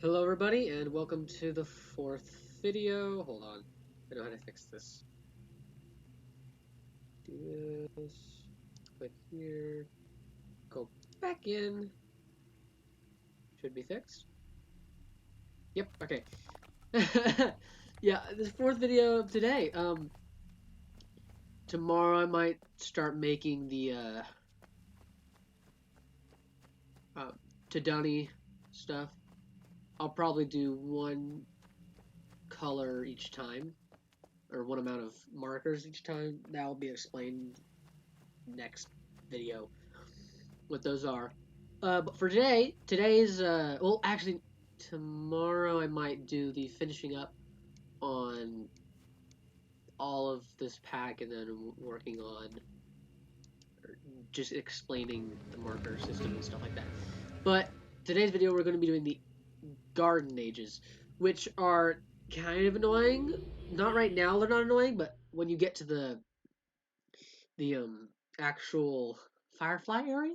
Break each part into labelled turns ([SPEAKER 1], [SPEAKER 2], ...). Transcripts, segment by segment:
[SPEAKER 1] Hello everybody and welcome to the fourth video. Hold on, I know how to fix this. Do this, click here, go back in. Should be fixed. Yep, okay. Yeah, this fourth video of today. Tomorrow I might start making the Tadani stuff. I'll probably do one color each time, or one amount of markers each time. That will be explained next video what those are. But for today's well, actually, tomorrow I might do the finishing up on all of this pack and then working on just explaining the marker system and stuff like that. But today's video we're going to be doing the garden ages, which are kind of annoying. Not right now they're not annoying, but when you get to the actual firefly area,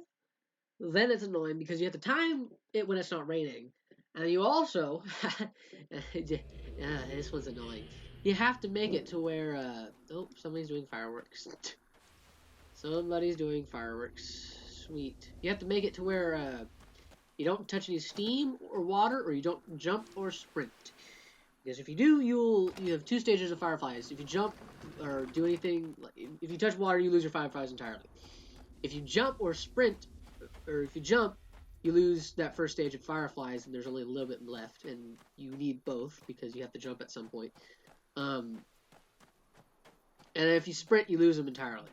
[SPEAKER 1] then it's annoying because you have to time it when it's not raining. And you also, this one's annoying. You have to make it to where, oh, somebody's doing fireworks. Somebody's doing fireworks. Sweet. You have to make it to where, you don't touch any steam or water, or you don't jump or sprint. Because if you do, you have two stages of fireflies. If you jump or do anything, if you touch water, you lose your fireflies entirely. If you jump or sprint, or if you jump, you lose that first stage of fireflies, and there's only a little bit left, and you need both because you have to jump at some point. And if you sprint, you lose them entirely.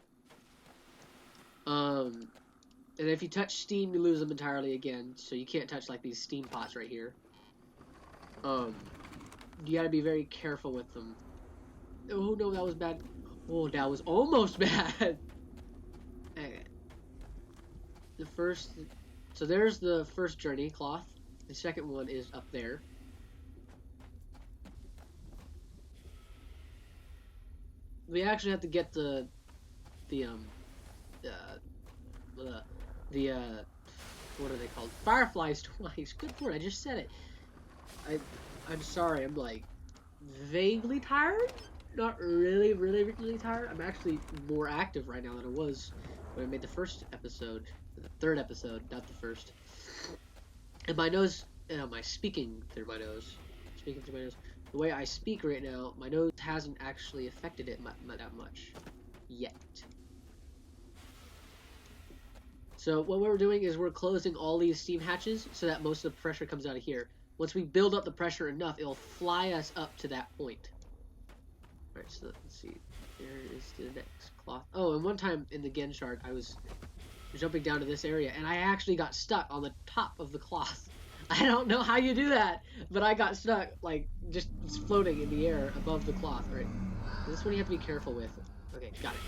[SPEAKER 1] And if you touch steam, you lose them entirely again, so you can't touch like these steam pots right here. You gotta be very careful with them. Oh no, that was bad. Oh, that was almost bad. Okay. So there's the first journey cloth. The second one is up there. We actually have to get the what are they called? Fireflies twice. Good lord, I just said it. I'm sorry, I'm like vaguely tired. Not really tired. I'm actually more active right now than I was when I made the first episode. The third episode, not the first. And my nose, my speaking through my nose. Speaking through my nose. The way I speak right now, my nose hasn't actually affected it that much. Yet. So what we're doing is we're closing all these steam hatches so that most of the pressure comes out of here. Once we build up the pressure enough, it'll fly us up to that point. Alright, so let's see. There is the next cloth. Oh, and one time in the Gen shard, I was jumping down to this area, and I actually got stuck on the top of the cloth. I don't know how you do that, but I got stuck, like, just floating in the air above the cloth, right? This one you have to be careful with. Okay, got it.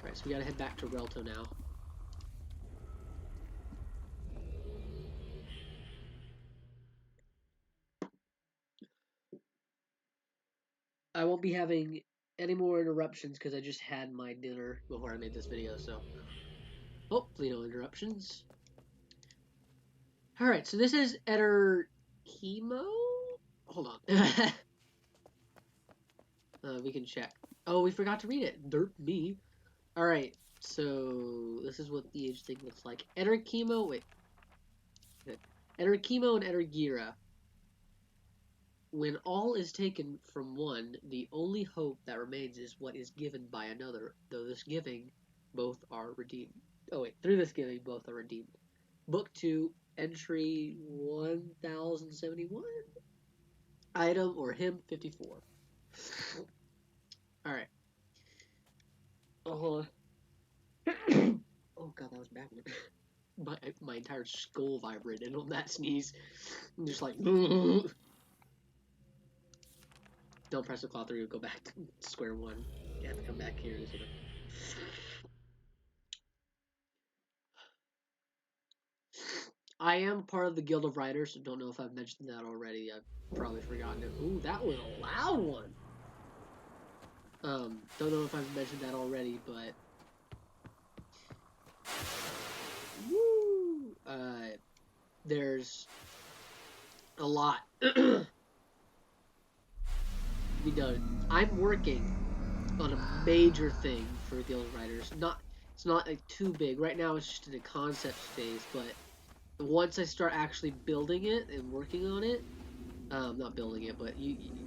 [SPEAKER 1] Alright, so we gotta head back to Relto now. I won't be having any more interruptions because I just had my dinner before I made this video, so hopefully no interruptions. Alright, so this is Eder Chemo? Hold on. We can check. Oh, we forgot to read it. Derp me. Alright, so this is what the age thing looks like. Eder Chemo, wait. Eder Chemo and Eder Gira. When all is taken from one, the only hope that remains is what is given by another, though this giving, both are redeemed. Oh wait, through this giving, both are redeemed. Book 2, entry 1071, item or hymn 54. Alright. Oh, hold on. Oh god, that was bad. My entire skull vibrated on that sneeze. I'm just like... Don't press the cloth or you'll go back to square one. You have to come back here. I am part of the Guild of Writers, so don't know if I've mentioned that already. I've probably forgotten it. Ooh, that was a loud one! Don't know if I've mentioned that already, but there's a lot to be done. I'm working on a major thing for Guild Riders. It's not like too big right now. It's just in the concept phase, but once I start actually building it and working on it, not building it, but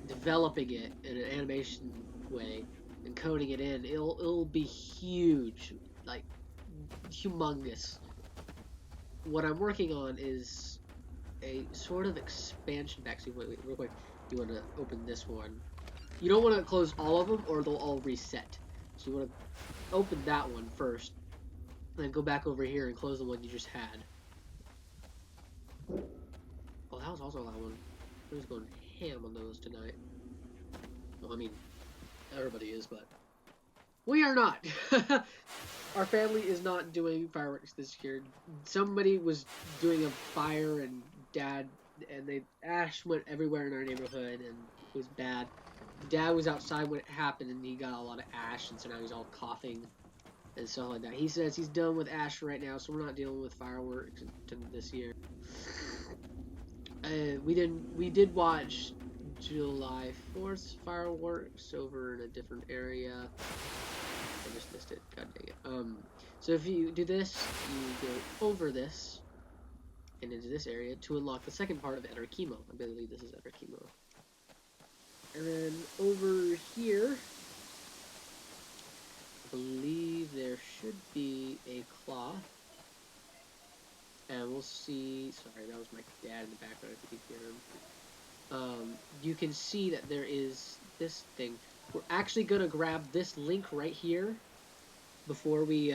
[SPEAKER 1] developing it in an animation way and coding it in, it'll be huge, like humongous. What I'm working on is a sort of expansion pack. So wait, real quick. You want to open this one. You don't want to close all of them, or they'll all reset. So you want to open that one first, then go back over here and close the one you just had. Oh, that was also that one. I'm just going ham on those tonight. Well, I mean, everybody is, but we are not. Our family is not doing fireworks this year. Somebody was doing a fire, and Dad and ash went everywhere in our neighborhood, and it was bad. Dad was outside when it happened, and he got a lot of ash, and so now he's all coughing and stuff like that. He says he's done with ash right now, so we're not dealing with fireworks this year. We did watch July 4th fireworks over in a different area. I just missed it. God dang it. So if you do this, you go over this and into this area to unlock the second part of Eder Chemo. I believe this is Eder Chemo. And then over here, I believe there should be a cloth. And we'll see. Sorry, that was my dad in the background. If you can hear him. You can see that there is this thing. We're actually gonna grab this link right here before we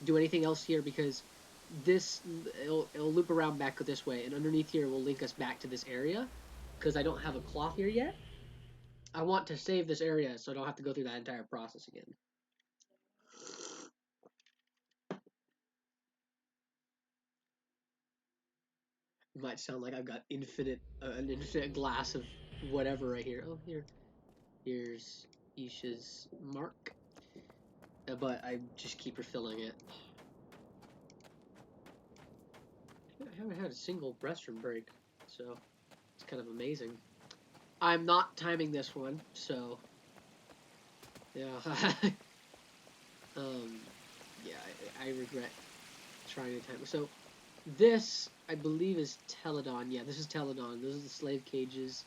[SPEAKER 1] do anything else here, because it'll loop around back this way, and underneath here will link us back to this area. Because I don't have a cloth here yet, I want to save this area so I don't have to go through that entire process again. It might sound like I've got an infinite glass of whatever right here. Oh, here's Isha's mark, but I just keep refilling it. I haven't had a single restroom break, so it's kind of amazing. I'm not timing this one, so yeah. Yeah, I regret trying to time it. So this, I believe, is Teledon. Yeah, this is Teledon. Those are the slave cages,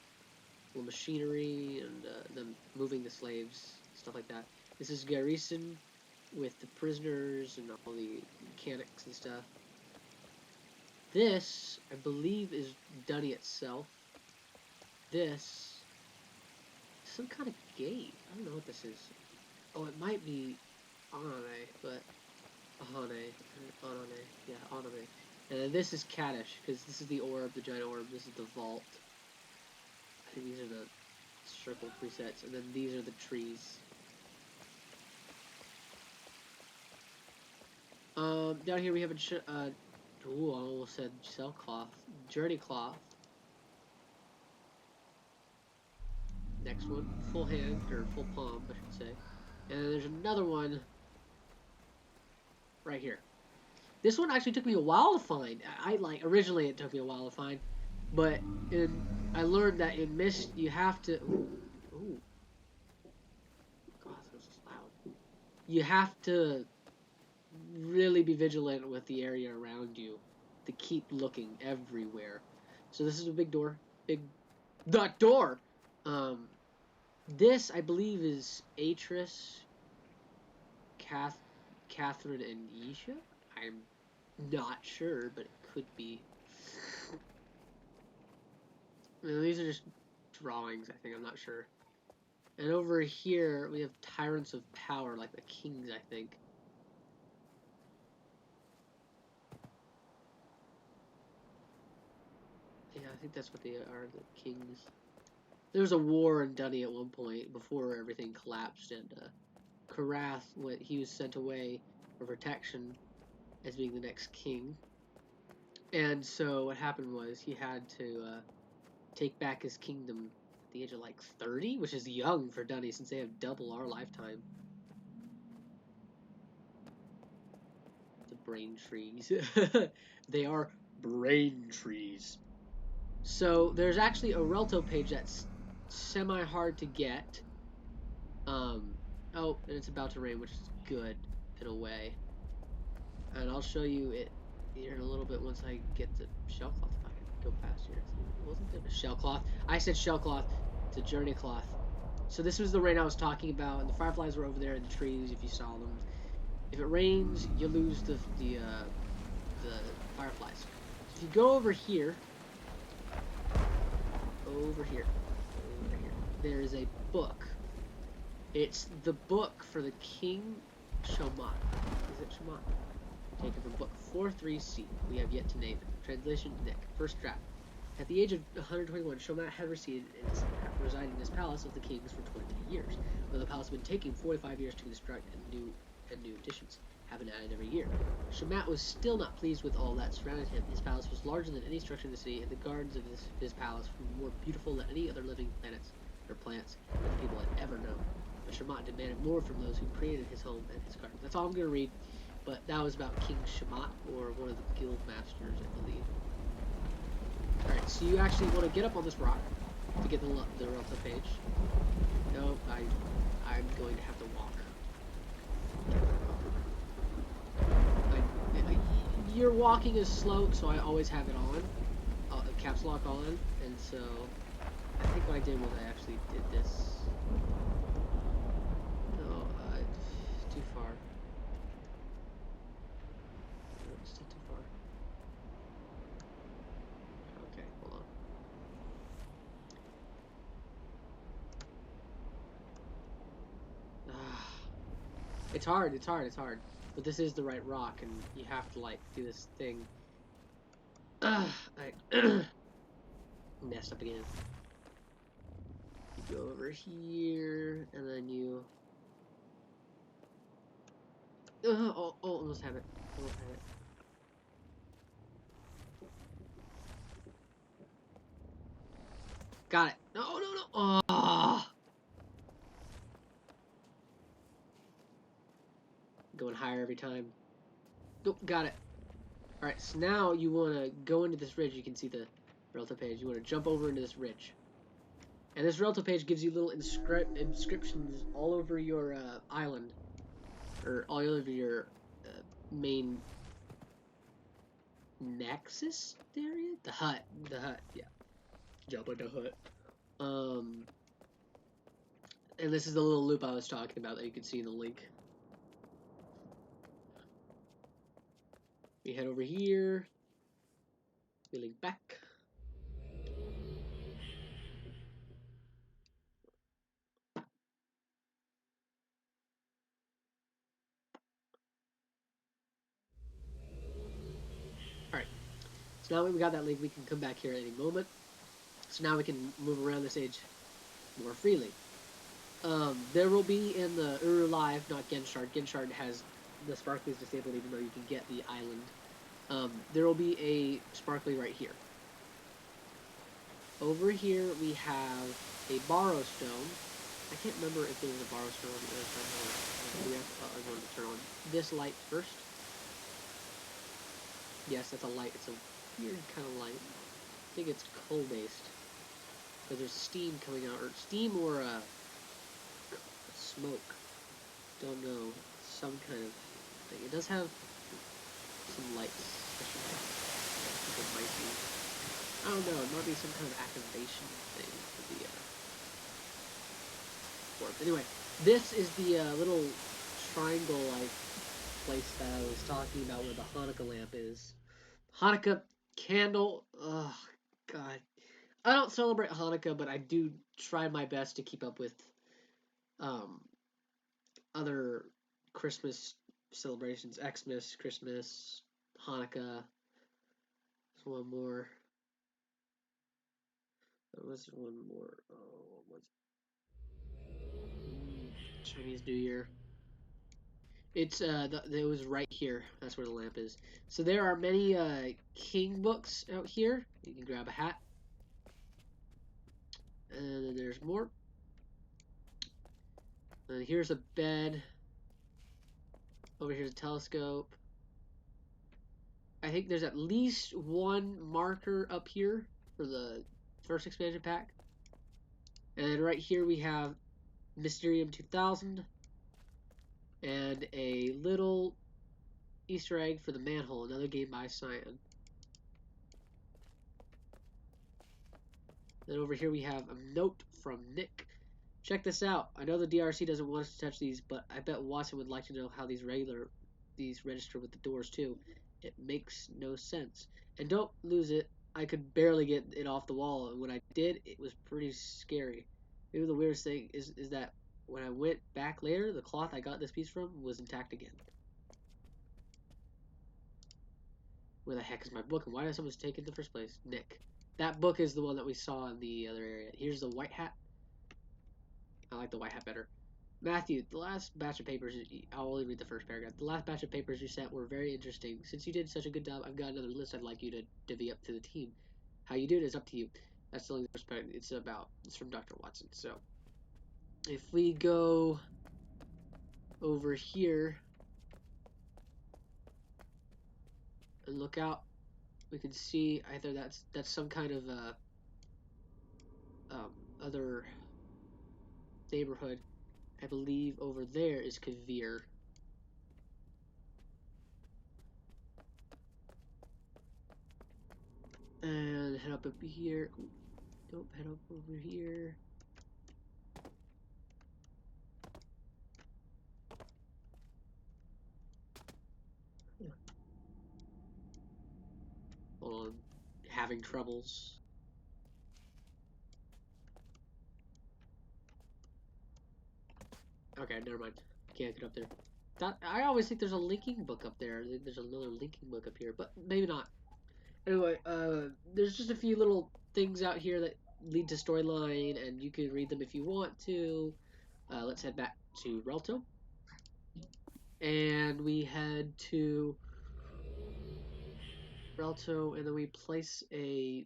[SPEAKER 1] little machinery, and them moving the slaves, stuff like that. This is Garrison with the prisoners and all the mechanics and stuff. This, I believe, is Dunny itself. This, some kind of gate. I don't know what this is. Oh, it might be Anane, but Anane, yeah, Anane. And then this is Kaddish, because this is the orb, the giant orb. This is the vault. I think these are the circle presets, and then these are the trees. Down here we have I almost said cell cloth, journey cloth. Next one, full hand, or full palm, I should say. And then there's another one right here. This one actually took me a while to find. Originally it took me a while to find, but I learned that in Mist you have to. Ooh. God, that was loud. You have to really be vigilant with the area around you to keep looking everywhere. So this is a big door. That door. This I believe is Atris, Catherine, and Isha. I'm not sure, but it could be. These are just drawings, I think. I'm not sure. And over here, we have Tyrants of Power, like the kings, I think. Yeah, I think that's what they are, the kings. There was a war in Dunny at one point before everything collapsed, and Karath, he was sent away for protection as being the next king. And so what happened was he had to take back his kingdom at the age of like 30, which is young for Dunny since they have double our lifetime. The brain trees. They are brain trees. So there's actually a Relto page that's semi-hard to get. Oh, and it's about to rain, which is good in a way. And I'll show you it here in a little bit once I get the shell cloth. If I can go past here. Wasn't there a shell cloth? I said shell cloth. It's a journey cloth. So this was the rain I was talking about, and the fireflies were over there in the trees if you saw them. If it rains, you lose the fireflies. So if you go over here, there is a book. It's the book for the King Shamat. Is it Shamat? Taken from book 43C. We have yet to name it. Translation: Nick. First draft. At the age of 121, Shomat had resided in his palace of the kings for 20 years, though the palace had been taking 45 years to construct, and new additions have been added every year. Shomat was still not pleased with all that surrounded him. His palace was larger than any structure in the city, and the gardens of his palace were more beautiful than any other living plants that the people had ever known. But Shomat demanded more from those who created his home and his garden. That's all I'm going to read, but that was about King Shamat, or one of the guild masters, I believe. Alright, so you actually want to get up on this rock to get the Relta page. No, I'm going to have to walk. Your walking is slow, so I always have it on, caps lock on, and so I think what I did was I actually did this. No, too far. No, it's still too far. Okay, hold on. It's hard. But this is the right rock, and you have to, like, do this thing. I messed up again. You go over here, and then you... almost have it. Got it. No. Oh. Going higher every time. Nope, got it. Alright, so now you want to go into this ridge. You can see the Relta page. You want to jump over into this ridge. And this Relta page gives you little inscriptions all over your island. Or all over your main nexus area? The hut, yeah. Jump into hut. And this is the little loop I was talking about that you can see in the link. We head over here. We link back. Alright. So now that we got that link, we can come back here at any moment. So now we can move around this age more freely. There will be in the Uru Live, not Genshard. Genshard has the sparklies disabled even though you can get the island. There will be a sparkly right here. Over here we have a borrow stone. I can't remember if there was a borrow stone on the other side. I'm going to turn on this light first. Yes, that's a light. It's a weird kind of light. I think it's coal-based. Because there's steam coming out, or steam or smoke. Don't know. Some kind of thing. It does have some lights. I think it might be. I don't know. It might be some kind of activation thing for the orb. Anyway, this is the little triangle-like place that I was talking about where the Hanukkah lamp is. Hanukkah candle. Oh, God. I don't celebrate Hanukkah, but I do try my best to keep up with other Christmas celebrations. Xmas, Christmas, Hanukkah. There's one more. There was one more. Oh, what was it? Chinese New Year. It's it was right here. That's where the lamp is. So there are many king books out here. You can grab a hat. And then there's more. And here's a bed. Over here's a telescope. I think there's at least one marker up here for the first expansion pack. And then right here we have Mysterium 2000 and a little Easter egg for the manhole, another game by Cyan. Then over here we have a note from Nick. Check this out. I know the DRC doesn't want us to touch these, but I bet Watson would like to know how these register with the doors too. It makes no sense. And don't lose it. I could barely get it off the wall, and when I did, it was pretty scary. Maybe the weirdest thing is that when I went back later, the cloth I got this piece from was intact again. Where the heck is my book, and why did someone take it in the first place? Nick. That book is the one that we saw in the other area. Here's the white hat. I like the white hat better. Matthew, the last batch of papers, I'll only read the first paragraph. The last batch of papers you sent were very interesting. Since you did such a good job, I've got another list I'd like you to divvy up to the team. How you do it is up to you. That's the only respect it's from Dr. Watson. So, if we go over here and look out, we can see either that's some kind of other neighborhood. I believe over there is Kavir. And head up here. Nope, head up over here. Hold on. Having troubles. Okay, never mind. Can't get up there. I always think there's a linking book up there. There's another linking book up here, but maybe not. Anyway, there's just a few little things out here that lead to storyline, and you can read them if you want to. Let's head back to Relto. And we head to Relto, and then we place a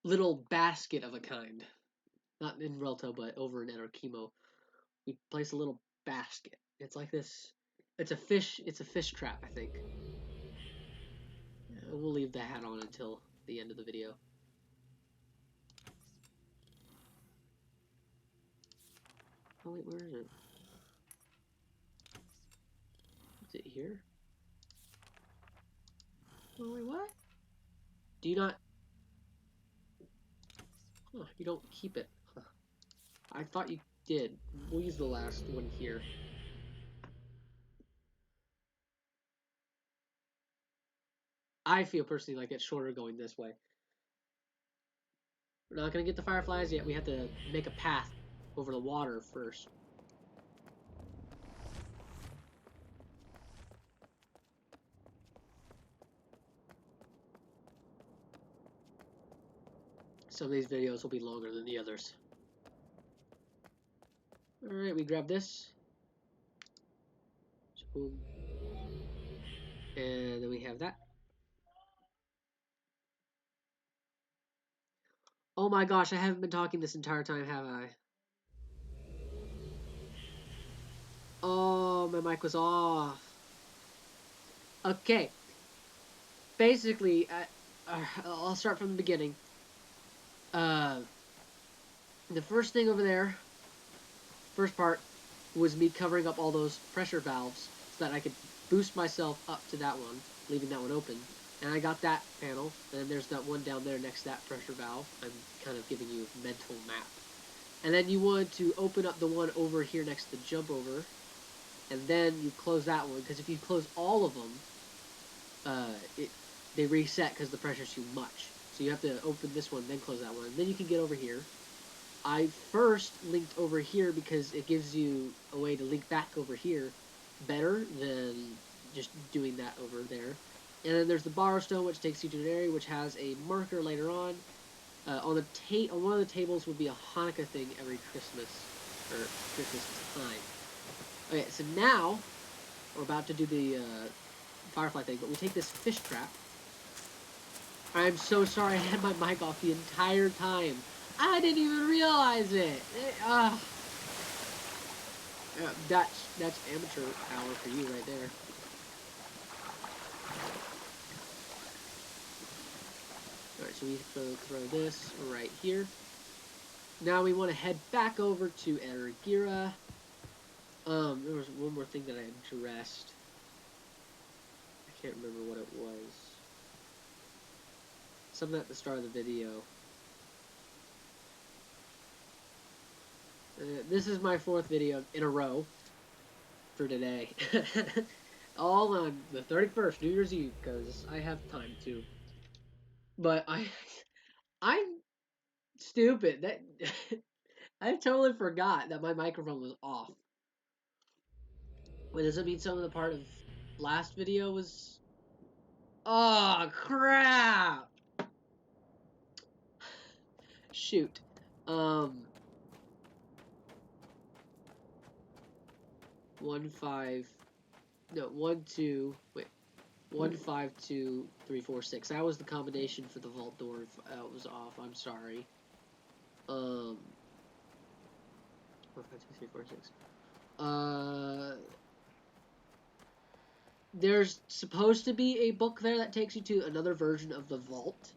[SPEAKER 1] little basket of a kind. Not in Relto, but over in Enerchemo. We place a little basket. It's like this. It's a fish trap, I think. We'll leave the hat on until the end of the video. Oh wait, where is it? Is it here? Oh wait, what? Do you not? Huh, you don't keep it. Huh. I thought you did. We'll use the last one here. I feel personally like it's shorter going this way. We're not gonna get the fireflies yet. We have to make a path over the water first. Some of these videos will be longer than the others. Alright, we grab this. Boom. And then we have that. Oh my gosh, I haven't been talking this entire time, have I? Oh, my mic was off. Okay. Basically, I'll start from the beginning. The first thing over there, first part, was me covering up all those pressure valves so that I could boost myself up to that one, leaving that one open. And I got that panel, and then there's that one down there next to that pressure valve. I'm kind of giving you a mental map. And then you want to open up the one over here next to the jump over, and then you close that one, because if you close all of them, they reset because the pressure's too much. So you have to open this one, then close that one, and then you can get over here. I first linked over here because it gives you a way to link back over here better than just doing that over there. And then there's the borrow stone, which takes you to an area which has a marker later on. On one of the tables would be a Hanukkah thing every Christmas, or Christmas time. Okay, so now we're about to do the firefly thing, but we take this fish trap. I'm so sorry, I had my mic off the entire time. I didn't even realize it. That's amateur hour for you right there. Alright, so we throw this right here. Now we want to head back over to Eder. There was one more thing that I addressed. I can't remember what it was. Something at the start of the video. This is my 4th video in a row for today. All on the 31st, New Year's Eve, because I have time to. But I'm stupid. That I totally forgot that my microphone was off. Wait, does it mean some of the part of last video was... Oh, crap! Shoot. 1, 5... No, 1, 2... Wait. 1, 5, 2, 3, 4, 6. That was the combination for the vault door. That was off. I'm sorry. 1, 5, 2, 3, 4, 6. There's supposed to be a book there that takes you to another version of the vault.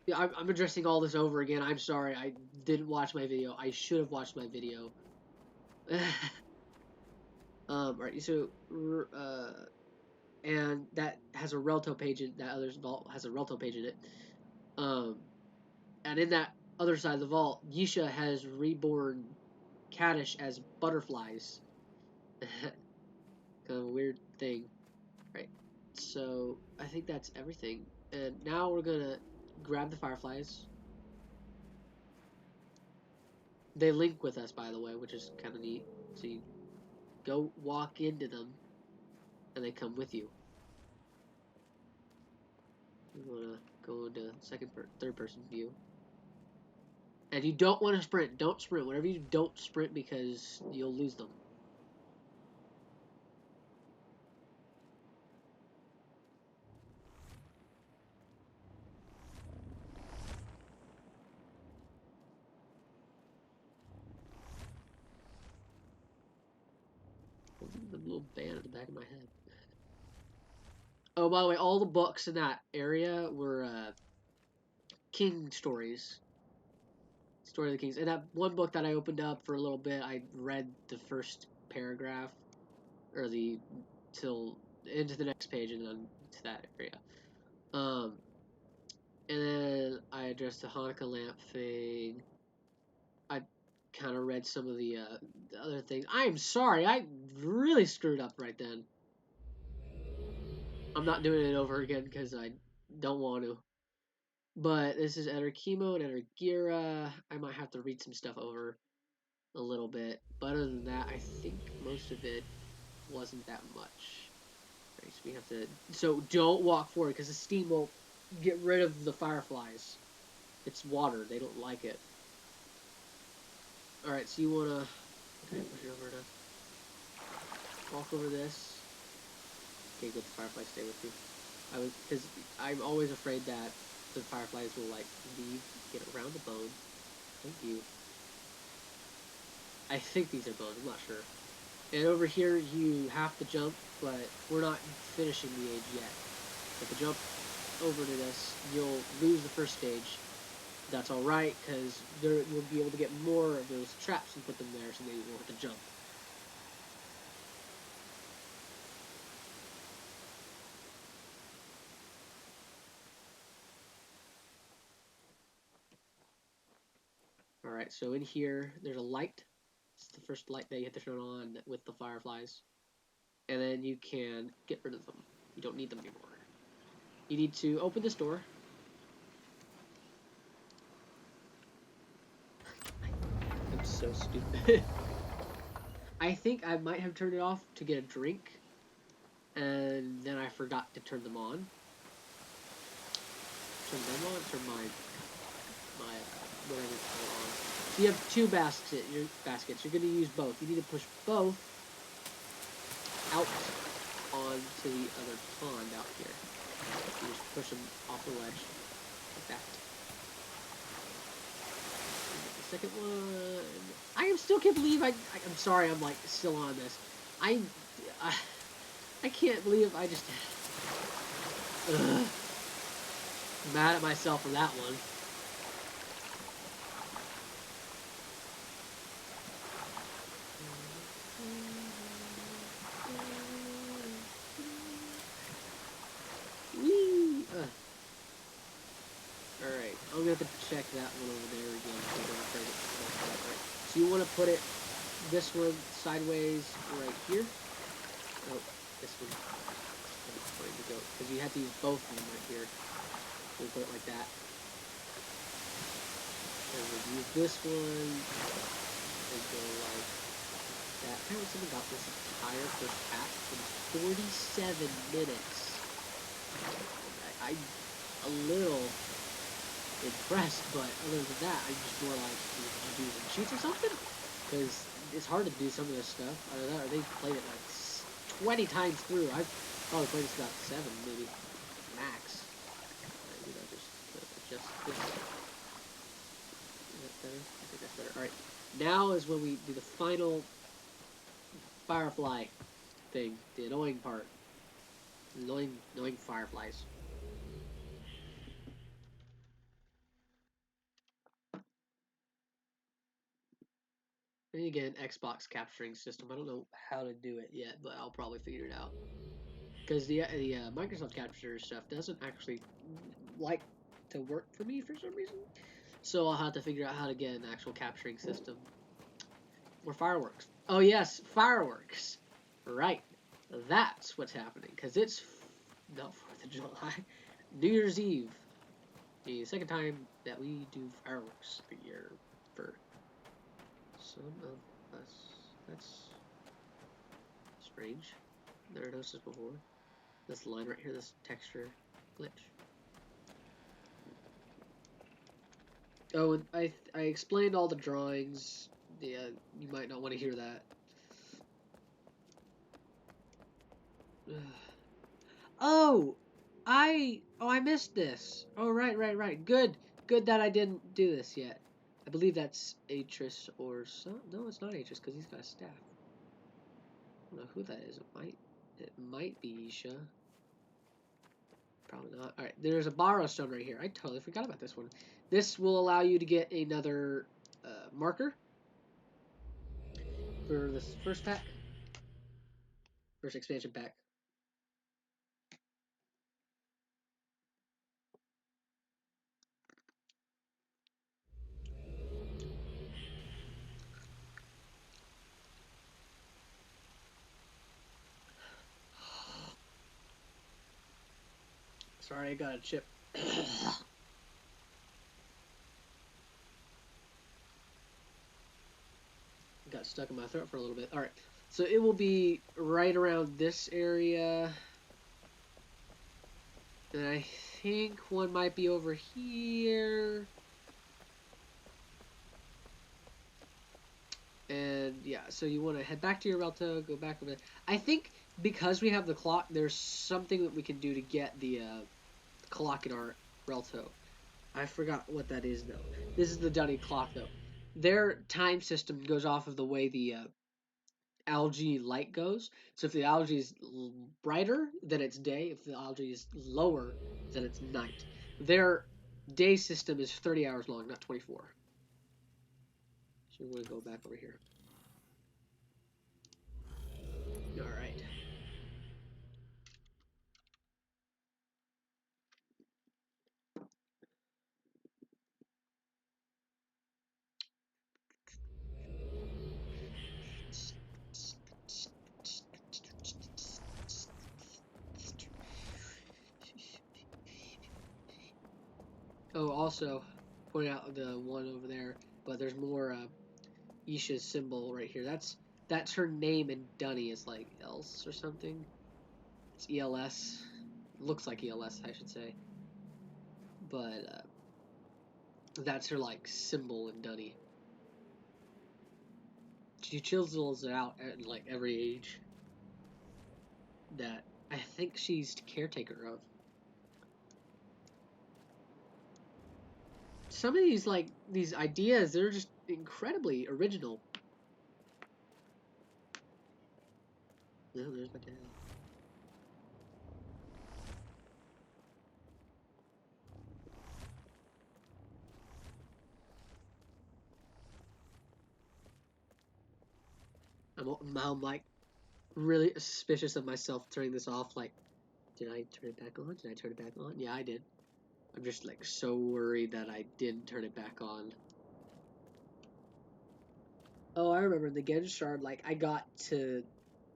[SPEAKER 1] Yeah, I'm addressing all this over again. I'm sorry. I didn't watch my video. I should have watched my video. Right. So, and that has a Relto page in that other vault has a Relto page in it. And in that other side of the vault, Yisha has reborn Kaddish as butterflies. Kind of a weird thing. Right. So I think that's everything. And now we're gonna grab the fireflies. They link with us, by the way, which is kind of neat. So you go walk into them, and they come with you. You wanna go into third person view. And you don't want to sprint. Don't sprint. Whatever you do, don't sprint because you'll lose them. The little band at the back of my head. Oh, by the way, all the books in that area were king stories. Story of the Kings. And that one book that I opened up for a little bit, I read the first paragraph, or till into the next page, and then to that area. And then I addressed the Hanukkah lamp thing. I kind of read some of the other things. I am sorry, I really screwed up right then. I'm not doing it over again because I don't want to. But this is Eder Chemo and Eder Gira. I might have to read some stuff over a little bit. But other than that, I think most of it wasn't that much. Right, so we have to... So don't walk forward because the steam will get rid of the fireflies. It's water. They don't like it. Alright, so you want to... Okay, push it over to... Walk over this. Okay, good. The fireflies stay with you. Because I'm always afraid that the fireflies will, like, leave, get around the bone. Thank you. I think these are bones. I'm not sure. And over here, you have to jump, but we're not finishing the age yet. If you jump over to this, you'll lose the first stage. That's alright, because you'll be able to get more of those traps and put them there so that you won't have to jump. Alright, so in here, there's a light. It's the first light that you have to turn on with the fireflies. And then you can get rid of them. You don't need them anymore. You need to open this door. I'm so stupid. I think I might have turned it off to get a drink. And then I forgot to turn them on. Turn them on? Turn my whatever it's on. So you have two baskets. You're going to use both. You need to push both out onto the other pond out here. You just push them off the ledge like that. The second one. I still can't believe I'm sorry. I'm like still on this. I can't believe I just. Ugh. Mad at myself for that one. Whee! Alright, I'm gonna have to check that one over there again. Right. So you want to put it this one sideways right here. Oh, this one. Where to go? Because you have to use both of them right here. So we put it like that. And we'll use this one and go like that. Apparently someone got this entire first pack in 47 minutes. I'm a little impressed, but other than that, I'm just more like, did you do some cheats or something? Because it's hard to do some of this stuff. Either that or they played it like 20 times through. I've probably played this about 7, maybe max. Maybe I'll just adjust this. Is that better? I think that's better. Alright, now is when we do the final firefly thing, the annoying part. Annoying fireflies. And again, Xbox capturing system. I don't know how to do it yet, but I'll probably figure it out. Because the Microsoft capture stuff doesn't actually like to work for me for some reason. So I'll have to figure out how to get an actual capturing system. Or fireworks. Oh yes, fireworks. Right. That's what's happening. Because it's not 4th of July. New Year's Eve. The second time that we do fireworks the year for some of us. That's strange. Never noticed this before. This line right here, this texture glitch. Oh, and I explained all the drawings. Yeah, you might not want to hear that. I missed this. Oh, right. Good that I didn't do this yet. I believe that's Atris or so. No, it's not Atris because he's got a staff. I don't know who that is. It might be Isha. Probably not. All right, there's a borrow stone right here. I totally forgot about this one. This will allow you to get another marker for this first pack, first expansion pack. Sorry, I got a chip. Got stuck in my throat for a little bit. All right, so it will be right around this area, and I think one might be over here. And yeah, so you want to head back to your Relto, go back over there. I think because we have the clock, there's something that we can do to get the clock in our Relto. I forgot what that is though. This is the Dunny clock though. Their time system goes off of the way the algae light goes. So if the algae is brighter, then it's day. If the algae is lower, then it's night. Their day system is 30 hours long, not 24. So we're going to go back over here. All right. Oh, also, point out the one over there, but there's more Isha's symbol right here. That's her name in Dunny is like else or something. It's ELS. Looks like ELS, I should say. But that's her like symbol in Dunny. She chisels it out at like every age that I think she's caretaker of. Some of these like these ideas, they're just incredibly original. No, there's my dad. I'm like really suspicious of myself turning this off. Like, did I turn it back on? Did I turn it back on? Yeah, I did. I'm just like so worried that I didn't turn it back on. Oh, I remember the Gen Shard. Like, I got to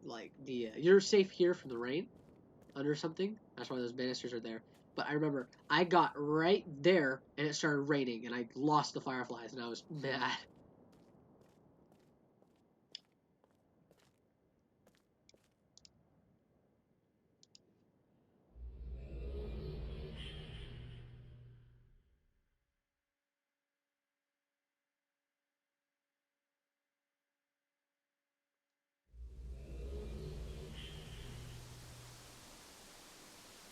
[SPEAKER 1] like the you're safe here from the rain under something. That's why those banisters are there. But I remember I got right there and it started raining and I lost the fireflies and I was mad.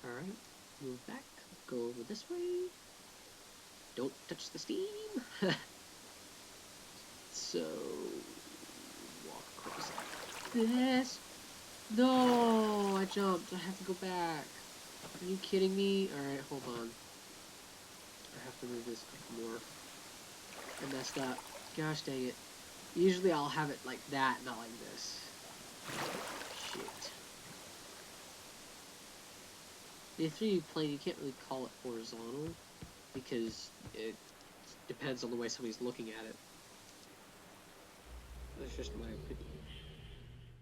[SPEAKER 1] Alright, move back. Go over this way. Don't touch the steam. So, walk across this. No, I jumped. I have to go back. Are you kidding me? Alright, hold on. I have to move this up more. I messed up. Gosh dang it. Usually I'll have it like that, not like this. Shit. The 3D plane, you can't really call it horizontal because it depends on the way somebody's looking at it. That's just my opinion.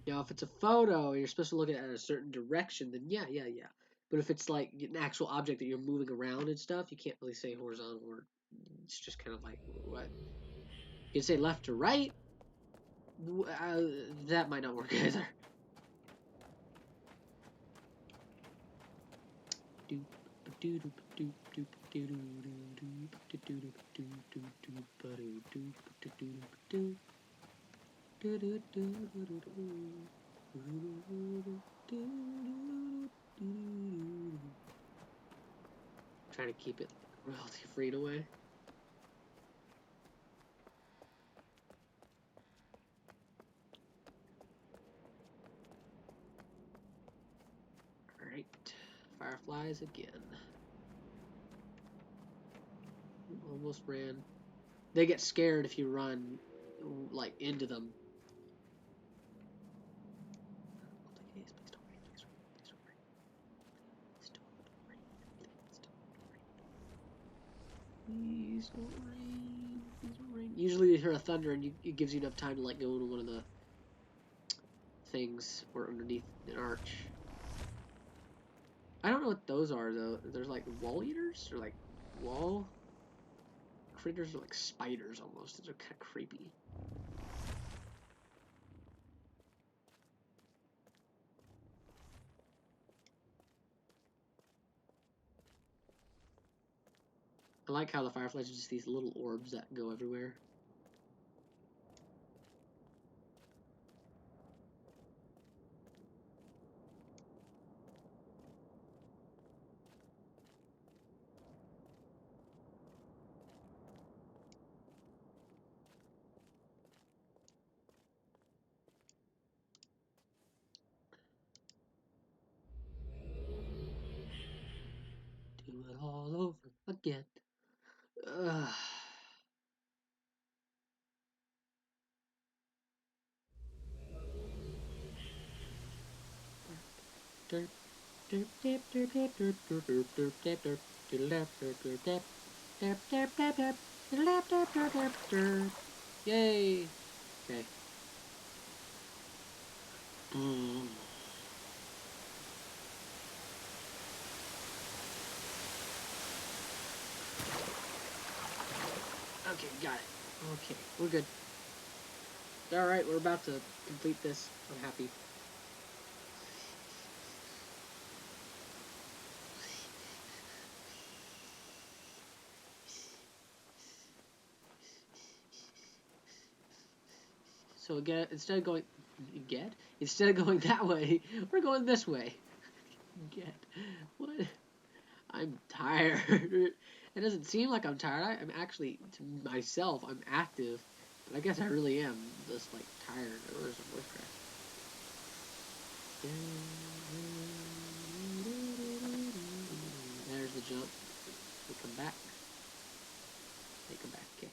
[SPEAKER 1] Now, if it's a photo and you're supposed to look at it in a certain direction, then yeah. But if it's like an actual object that you're moving around and stuff, you can't really say horizontal or it's just kind of like what? You can say left to right. That might not work either. Trying to keep it royalty free in a way. Alright, fireflies again. Almost ran. They get scared if you run like into them. Please don't rain. Please don't rain. Usually you hear a thunder and it gives you enough time to like go into one of the things or underneath an arch. I don't know what those are though. There's like wall eaters or like wall critters or like spiders almost. Those are kind of creepy. I like how the fireflies are just these little orbs that go everywhere. Do it all over again. Ugh. Yay! Okay. Okay, got it. Okay, we're good. Alright, we're about to complete this. I'm happy. So again, instead of going that way, we're going this way. Get what? I'm tired. It doesn't seem like I'm tired. I'm actually, to myself, I'm active, but I guess I really am just like tired. Oh, there's a voice crack. There's the jump. We come back. They come back. Okay.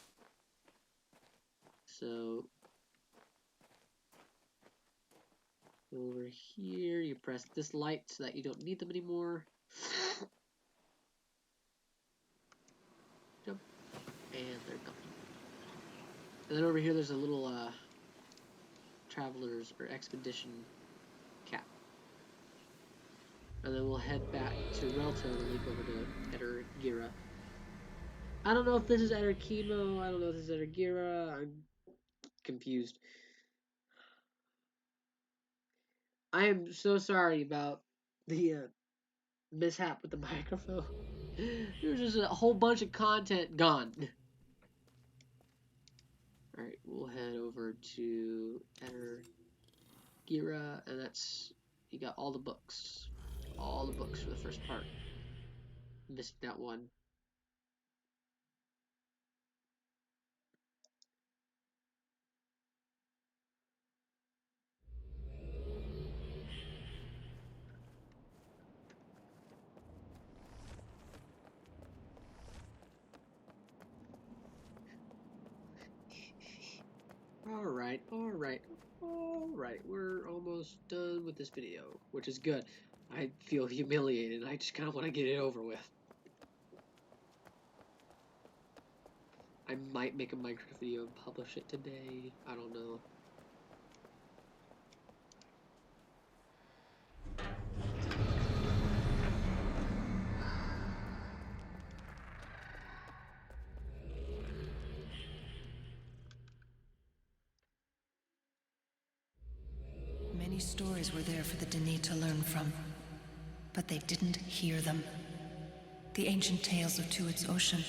[SPEAKER 1] So Over here, you press this light so that you don't need them anymore. Jump. And they're gone. And then over here, there's a little traveler's or expedition cap. And then we'll head back to Relto to leap over to Eder Gira. I don't know if this is Eder Chemo. I don't know if this is Eder Gira. I'm confused. I am so sorry about the mishap with the microphone. There's just a whole bunch of content gone. Alright, we'll head over to Eder Gira, and that's, you got all the books. All the books for the first part. Missed that one. Alright, we're almost done with this video, which is good. I feel humiliated. I just kind of want to get it over with. I might make a Minecraft video and publish it today. I don't know.
[SPEAKER 2] Many stories were there for the Denis to learn from, but they didn't hear them. The ancient tales of Tuat's Ocean,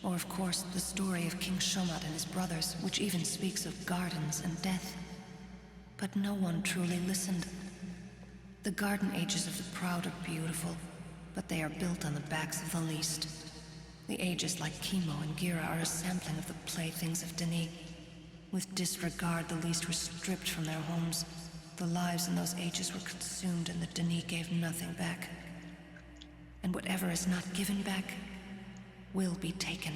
[SPEAKER 2] or of course the story of King Shomat and his brothers, which even speaks of gardens and death. But no one truly listened. The garden ages of the proud are beautiful, but they are built on the backs of the least. The ages like Chemo and Gira are a sampling of the playthings of Denis. With disregard, the least were stripped from their homes. The lives in those ages were consumed, and the Denis gave nothing back. And whatever is not given back will be taken.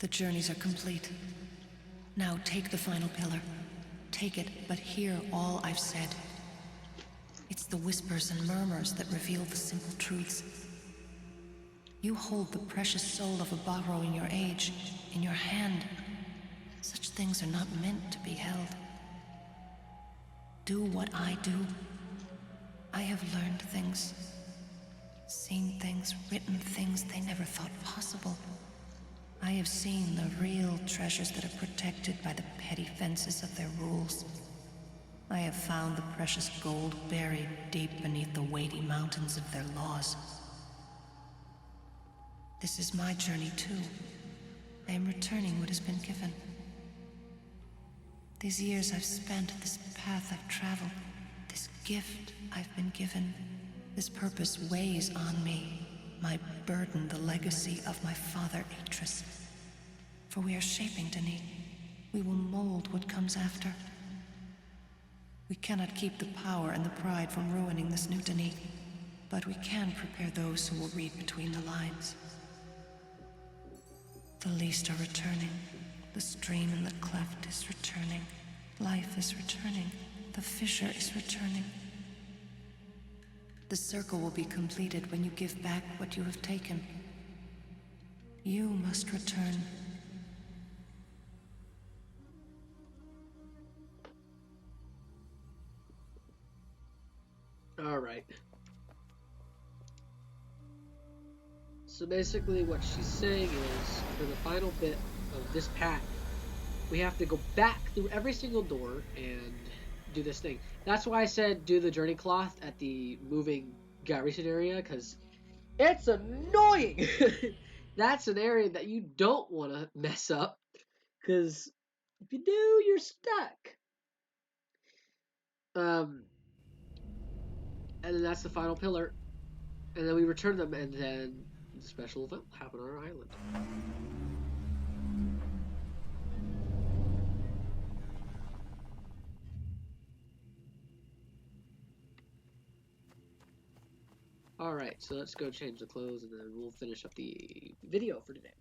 [SPEAKER 2] The journeys are complete. Now take the final pillar. Take it, but hear all I've said. It's the whispers and murmurs that reveal the simple truths. You hold the precious soul of a Bahro in your age, in your hand. Such things are not meant to be held. Do what I do. I have learned things, seen things, written things they never thought possible. I have seen the real treasures that are protected by the petty fences of their rules. I have found the precious gold buried deep beneath the weighty mountains of their laws. This is my journey too. I am returning what has been given. These years I've spent, this path I've traveled, this gift I've been given, this purpose weighs on me, my burden, the legacy of my father Atris. For we are shaping Denis. We will mold what comes after. We cannot keep the power and the pride from ruining this new Denis, but we can prepare those who will read between the lines. The least are returning. The stream in the cleft is returning. Life is returning. The fissure is returning. The circle will be completed when you give back what you have taken. You must return.
[SPEAKER 1] Alright. So basically what she's saying is, for the final bit of this pack, we have to go back through every single door and do this thing. That's why I said do the journey cloth at the moving garrison area, because it's annoying! That's an area that you don't want to mess up, because if you do, you're stuck. And then that's the final pillar. And then we return them, and then the special event will happen on our island. Alright, so let's go change the clothes, and then we'll finish up the video for today.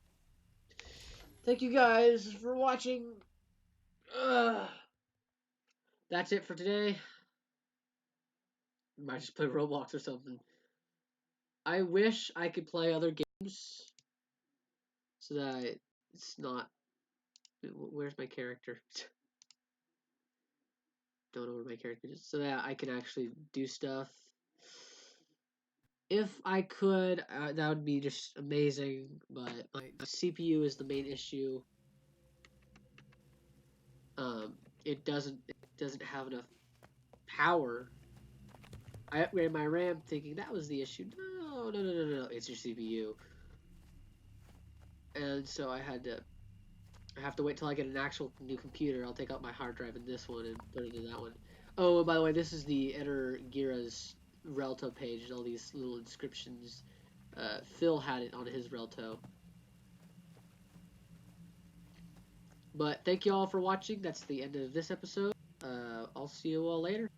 [SPEAKER 1] Thank you guys for watching. That's it for today. Might just play Roblox or something. I wish I could play other games so that it's not. Where's my character? Don't know where my character is. So that I can actually do stuff. If I could, that would be just amazing. But my CPU is the main issue. It doesn't have enough power. I upgraded my RAM thinking that was the issue. No, no, no, no, no. It's your CPU. And so I have to wait till I get an actual new computer. I'll take out my hard drive in this one and put it in that one. Oh, and by the way, this is the Eder Gira's Relto page and all these little inscriptions. Phil had it on his Relto. But thank you all for watching. That's the end of this episode. I'll see you all later.